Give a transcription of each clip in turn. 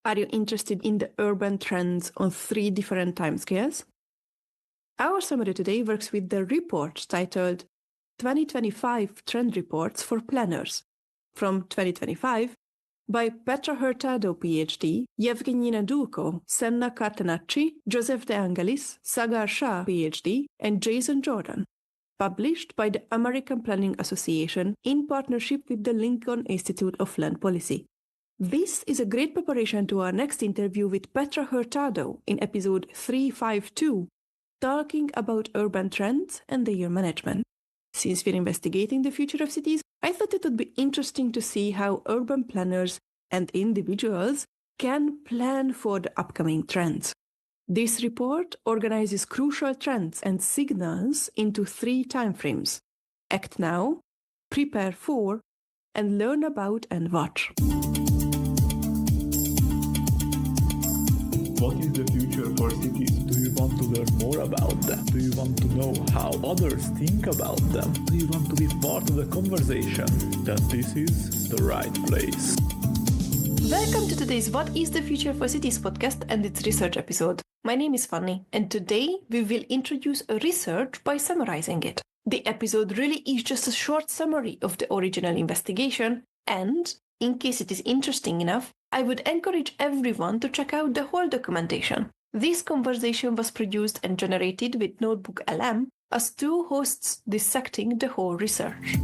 Are you interested in the urban trends on 3 different timescales? Our summary today works with the report titled 2025 Trend Reports for Planners from 2025 by Petra Hurtado PhD, Ievgeniia Dulko, Senna Catenacci, DeAngelis, Sagar Shah PhD, and Jason Jordan. Published by the American Planning Association in partnership with the Lincoln Institute of Land Policy. This is a great preparation to our next interview with Petra Hurtado in episode 352, talking about urban trends and their management. Since we're investigating the future of cities, I thought it would be interesting to see how urban planners and individuals can plan for the upcoming trends. This report organizes crucial trends and signals into 3 timeframes: act now, prepare for, and learn about and watch. What is the future for cities? Do you want to learn more about them? Do you want to know how others think about them? Do you want to be part of the conversation? Then this is the right place. Welcome to today's What is the Future for Cities podcast and its research episode. My name is Fanny, and today we will introduce a research by summarizing it. The episode really is just a short summary of the original investigation, and in case it is interesting enough, I would encourage everyone to check out the whole documentation. This conversation was produced and generated with Notebook LM as 2 hosts dissecting the whole research.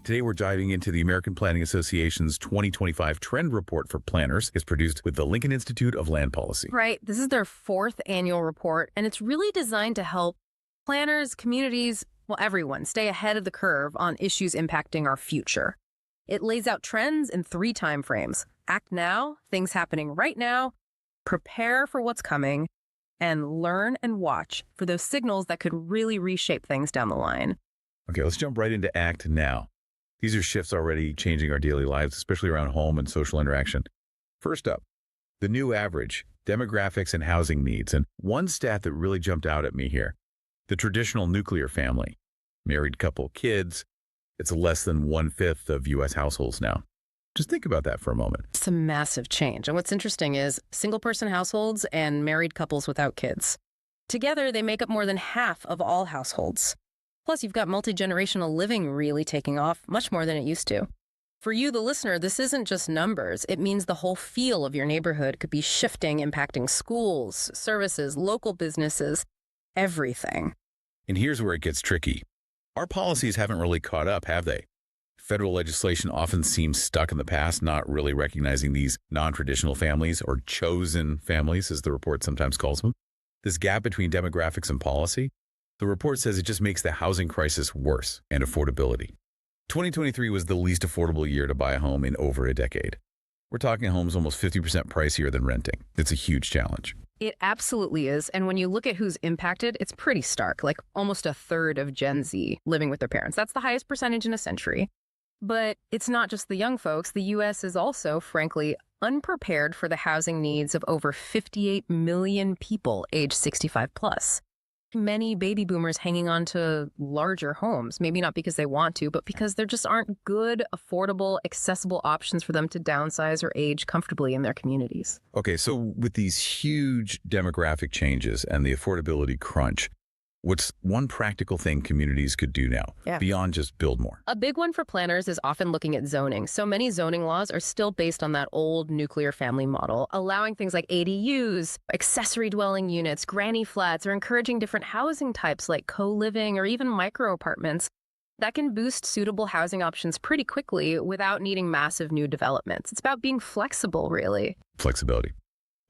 Today we're diving into the American Planning Association's 2025 Trend Report for Planners. It's produced with the Lincoln Institute of Land Policy. Right. This is their 4th annual report, and it's really designed to help planners, communities, everyone stay ahead of the curve on issues impacting our future. It lays out trends in 3 timeframes: act now, things happening right now, prepare for what's coming, and learn and watch for those signals that could really reshape things down the line. Okay, let's jump right into act now. These are shifts already changing our daily lives, especially around home and social interaction. First up, the new average, demographics and housing needs. And one stat that really jumped out at me here: the traditional nuclear family, married couple, kids, it's less than 1/5 of U.S. households now. Just think about that for a moment. It's a massive change. And what's interesting is single-person households and married couples without kids. Together, they make up more than half of all households. Plus, you've got multi-generational living really taking off, much more than it used to. For you, the listener, this isn't just numbers. It means the whole feel of your neighborhood could be shifting, impacting schools, services, local businesses, everything. And here's where it gets tricky. Our policies haven't really caught up, have they? Federal legislation often seems stuck in the past, not really recognizing these non-traditional families, or chosen families, as the report sometimes calls them. This gap between demographics and policy, the report says it just makes the housing crisis worse, and affordability. 2023 was the least affordable year to buy a home in over a decade. We're talking homes almost 50% pricier than renting. It's a huge challenge. It absolutely is. And when you look at who's impacted, it's pretty stark, like almost 1/3 of Gen Z living with their parents. That's the highest percentage in a century. But it's not just the young folks. The U.S. is also, frankly, unprepared for the housing needs of over 58 million people age 65 plus. Many baby boomers hanging on to larger homes, maybe not because they want to, but because there just aren't good, affordable, accessible options for them to downsize or age comfortably in their communities. Okay, so with these huge demographic changes and the affordability crunch, what's one practical thing communities could do now, beyond just build more? A big one for planners is often looking at zoning. So many zoning laws are still based on that old nuclear family model, allowing things like ADUs, accessory dwelling units, granny flats, or encouraging different housing types like co-living or even micro apartments. That can boost suitable housing options pretty quickly without needing massive new developments. It's about being flexible, really. Flexibility.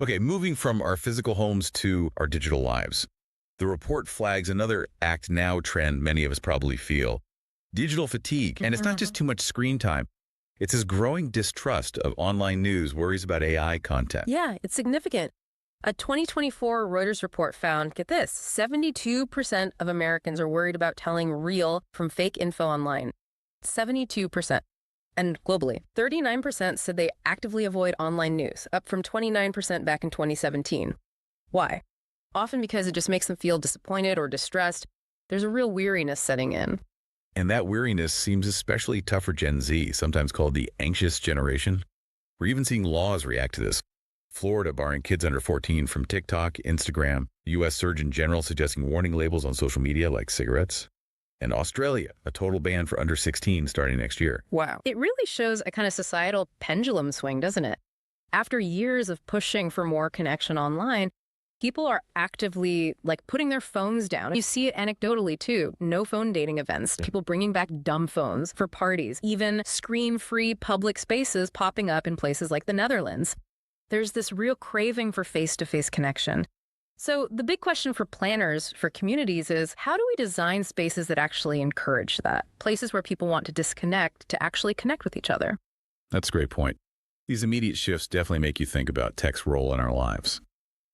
Okay, moving from our physical homes to our digital lives. The report flags another act now trend many of us probably feel: digital fatigue. And it's not just too much screen time. It's this growing distrust of online news, worries about AI content. Yeah, it's significant. A 2024 Reuters report found, get this, 72% of Americans are worried about telling real from fake info online. 72%. And globally, 39% said they actively avoid online news, up from 29% back in 2017. Why? Often because it just makes them feel disappointed or distressed. There's a real weariness setting in. And that weariness seems especially tough for Gen Z, sometimes called the anxious generation. We're even seeing laws react to this. Florida barring kids under 14 from TikTok, Instagram, the U.S. Surgeon General suggesting warning labels on social media like cigarettes, and Australia, a total ban for under 16 starting next year. Wow. It really shows a kind of societal pendulum swing, doesn't it? After years of pushing for more connection online, people are actively putting their phones down. You see it anecdotally too. No phone dating events, people bringing back dumb phones for parties, even screen-free public spaces popping up in places like the Netherlands. There's this real craving for face-to-face connection. So the big question for planners, for communities is, how do we design spaces that actually encourage that? Places where people want to disconnect to actually connect with each other. That's a great point. These immediate shifts definitely make you think about tech's role in our lives.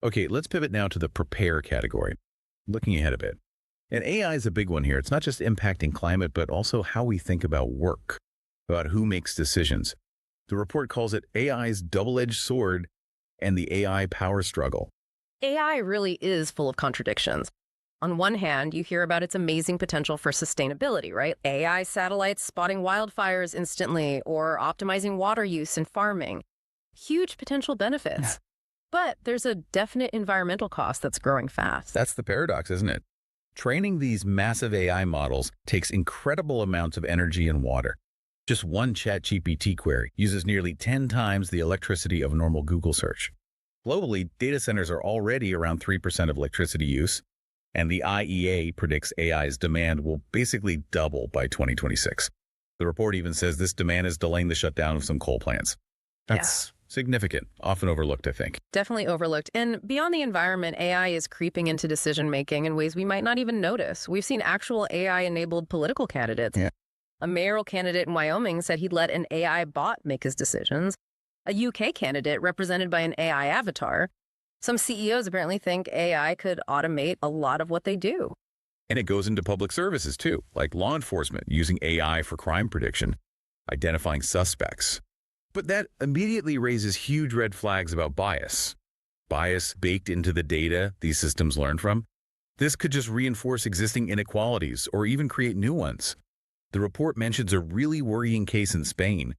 Okay, let's pivot now to the prepare category, looking ahead a bit. And AI is a big one here. It's not just impacting climate, but also how we think about work, about who makes decisions. The report calls it AI's double-edged sword and the AI power struggle. AI really is full of contradictions. On one hand, you hear about its amazing potential for sustainability, right? AI satellites spotting wildfires instantly or optimizing water use in farming. Huge potential benefits. But there's a definite environmental cost that's growing fast. That's the paradox, isn't it? Training these massive AI models takes incredible amounts of energy and water. Just one ChatGPT query uses nearly 10 times the electricity of a normal Google search. Globally, data centers are already around 3% of electricity use, and the IEA predicts AI's demand will basically double by 2026. The report even says this demand is delaying the shutdown of some coal plants. That's significant, often overlooked, I think. Definitely overlooked. And beyond the environment, AI is creeping into decision-making in ways we might not even notice. We've seen actual AI-enabled political candidates. Yeah. A mayoral candidate in Wyoming said he'd let an AI bot make his decisions. A UK candidate represented by an AI avatar. Some CEOs apparently think AI could automate a lot of what they do. And it goes into public services too, like law enforcement using AI for crime prediction, identifying suspects. But that immediately raises huge red flags about bias. Bias baked into the data these systems learn from. This could just reinforce existing inequalities or even create new ones. The report mentions a really worrying case in Spain,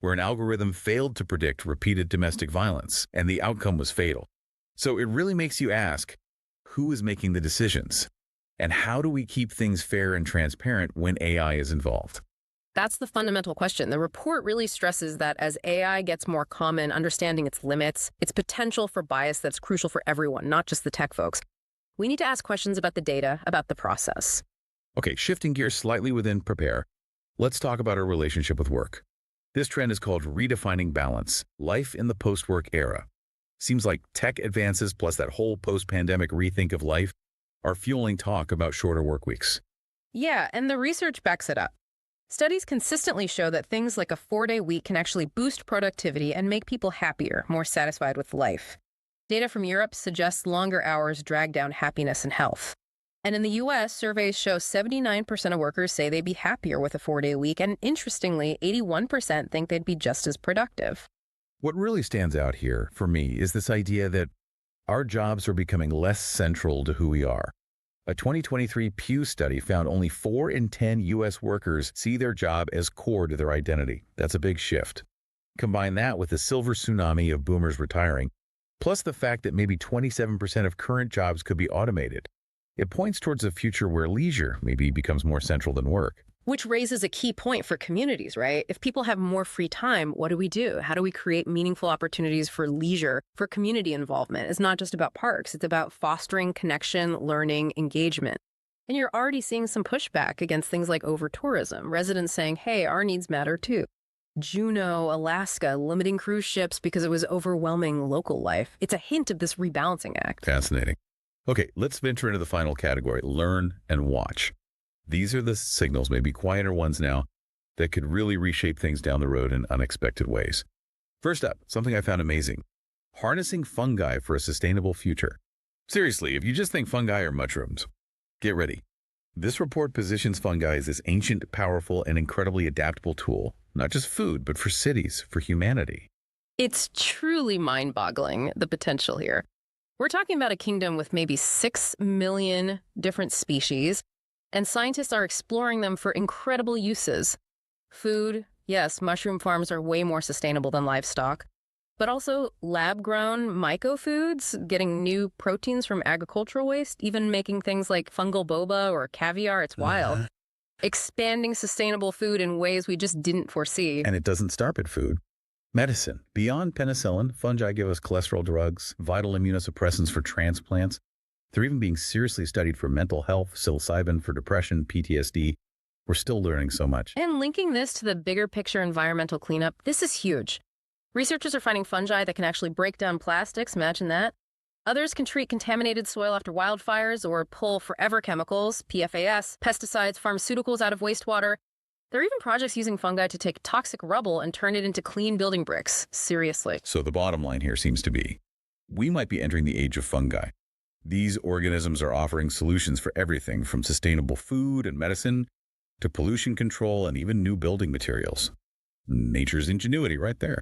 where an algorithm failed to predict repeated domestic violence, and the outcome was fatal. So it really makes you ask, who is making the decisions? And how do we keep things fair and transparent when AI is involved? That's the fundamental question. The report really stresses that as AI gets more common, understanding its limits, its potential for bias that's crucial for everyone, not just the tech folks, we need to ask questions about the data, about the process. Okay, shifting gears slightly within Prepare, let's talk about our relationship with work. This trend is called redefining balance, life in the post-work era. Seems like tech advances plus that whole post-pandemic rethink of life are fueling talk about shorter work weeks. Yeah, and the research backs it up. Studies consistently show that things like a 4-day week can actually boost productivity and make people happier, more satisfied with life. Data from Europe suggests longer hours drag down happiness and health. And in the U.S., surveys show 79% of workers say they'd be happier with a 4-day week, and interestingly, 81% think they'd be just as productive. What really stands out here for me is this idea that our jobs are becoming less central to who we are. A 2023 Pew study found only 4 in 10 U.S. workers see their job as core to their identity. That's a big shift. Combine that with the silver tsunami of boomers retiring, plus the fact that maybe 27% of current jobs could be automated. It points towards a future where leisure maybe becomes more central than work. Which raises a key point for communities, right? If people have more free time, what do we do? How do we create meaningful opportunities for leisure, for community involvement? It's not just about parks. It's about fostering connection, learning, engagement. And you're already seeing some pushback against things like over-tourism. Residents saying, hey, our needs matter too. Juneau, Alaska, limiting cruise ships because it was overwhelming local life. It's a hint of this rebalancing act. Fascinating. Okay, let's venture into the final category, learn and watch. These are the signals, maybe quieter ones now, that could really reshape things down the road in unexpected ways. First up, something I found amazing. Harnessing fungi for a sustainable future. Seriously, if you just think fungi are mushrooms, get ready. This report positions fungi as this ancient, powerful, and incredibly adaptable tool, not just food, but for cities, for humanity. It's truly mind-boggling, the potential here. We're talking about a kingdom with maybe 6 million different species, and scientists are exploring them for incredible uses. Food, yes, mushroom farms are way more sustainable than livestock, but also lab-grown mycofoods, getting new proteins from agricultural waste, even making things like fungal boba or caviar. It's wild. Expanding sustainable food in ways we just didn't foresee. And it doesn't stop at food. Medicine. Beyond penicillin, fungi give us cholesterol drugs, vital immunosuppressants for transplants. They're even being seriously studied for mental health, psilocybin for depression, PTSD. We're still learning so much. And linking this to the bigger picture environmental cleanup, this is huge. Researchers are finding fungi that can actually break down plastics, imagine that. Others can treat contaminated soil after wildfires or pull forever chemicals, PFAS, pesticides, pharmaceuticals out of wastewater. There are even projects using fungi to take toxic rubble and turn it into clean building bricks. Seriously. So the bottom line here seems to be, we might be entering the age of fungi. These organisms are offering solutions for everything from sustainable food and medicine to pollution control and even new building materials. Nature's ingenuity right there.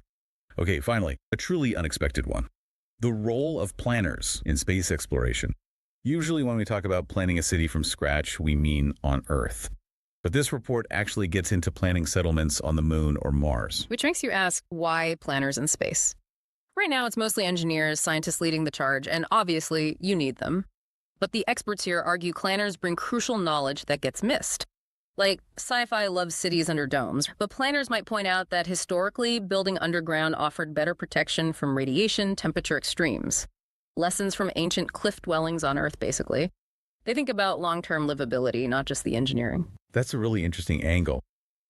Okay, finally, a truly unexpected one. The role of planners in space exploration. Usually when we talk about planning a city from scratch, we mean on Earth. But this report actually gets into planning settlements on the Moon or Mars. Which makes you ask, why planners in space? Right now, it's mostly engineers, scientists leading the charge, and obviously, you need them. But the experts here argue planners bring crucial knowledge that gets missed. Like, sci-fi loves cities under domes, but planners might point out that historically, building underground offered better protection from radiation, temperature extremes. Lessons from ancient cliff dwellings on Earth, basically. They think about long-term livability, not just the engineering. That's a really interesting angle.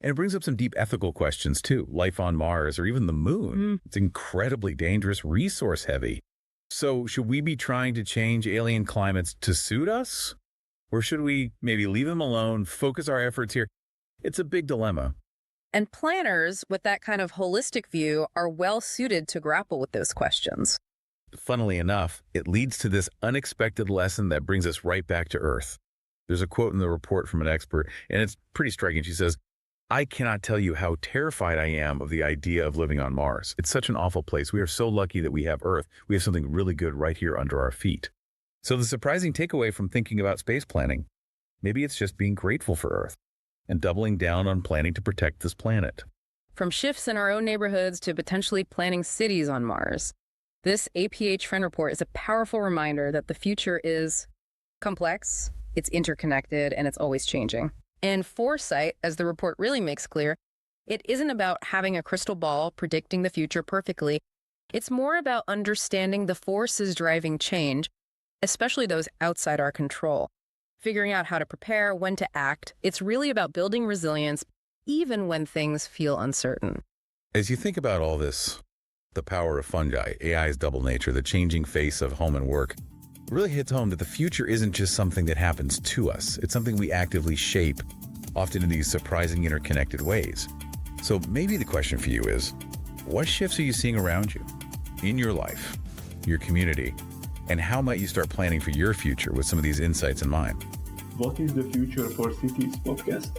And it brings up some deep ethical questions, too. Life on Mars or even the Moon. It's incredibly dangerous, resource-heavy. So should we be trying to change alien climates to suit us? Or should we maybe leave them alone, focus our efforts here? It's a big dilemma. And planners, with that kind of holistic view, are well-suited to grapple with those questions. Funnily enough, it leads to this unexpected lesson that brings us right back to Earth. There's a quote in the report from an expert, and it's pretty striking. She says, "I cannot tell you how terrified I am of the idea of living on Mars. It's such an awful place. We are so lucky that we have Earth. We have something really good right here under our feet." So the surprising takeaway from thinking about space planning, maybe it's just being grateful for Earth and doubling down on planning to protect this planet. From shifts in our own neighborhoods to potentially planning cities on Mars, this APA Trend Report is a powerful reminder that the future is complex, it's interconnected, and it's always changing. And foresight, as the report really makes clear, it isn't about having a crystal ball predicting the future perfectly. It's more about understanding the forces driving change, especially those outside our control. Figuring out how to prepare, when to act. It's really about building resilience, even when things feel uncertain. As you think about all this, the power of fungi, AI's double nature, the changing face of home and work, it really hits home that the future isn't just something that happens to us. It's something we actively shape, often in these surprising interconnected ways. So maybe the question for you is, what shifts are you seeing around you, in your life, your community, and how might you start planning for your future with some of these insights in mind? What is the Future for Cities podcast?